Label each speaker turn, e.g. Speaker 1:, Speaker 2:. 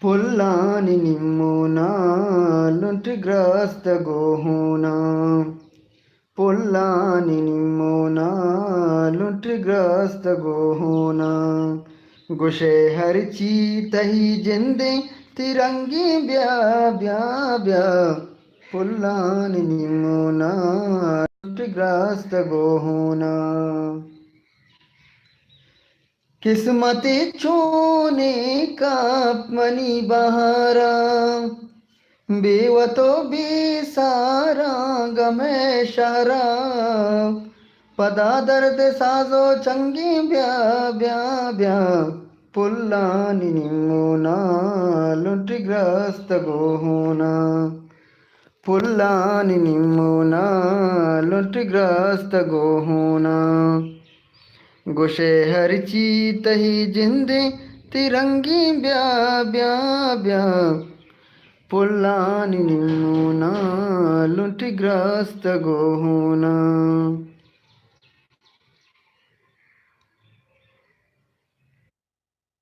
Speaker 1: पुल्लानि निम्मुना लुंठग्रस्त गोहुना पुल्लानि निम्मुना लुंठग्रस्त गोहुना गुशे हरची तही जिंदे तिरंगी ब्या ब्या ब्या पुल्लानि निम्मुना लुंठग्रस्त गोहुना किस्मत छोने का मनी बहारा बेवतो बेसारा गमे शहरा पदा दर्द साजो चंगी ब्या ब्या ब्या पुल्लानि निम्मुना लुंठग्रस्त गोहुना पुल्लानि निम्मुना लुंठग्रस्त गोहुना गुशे हरची तही जिंदे तिरंगी ब्या ब्या ब्या पुल्लानि निम्मुना लुंठग्रस्त गोहुना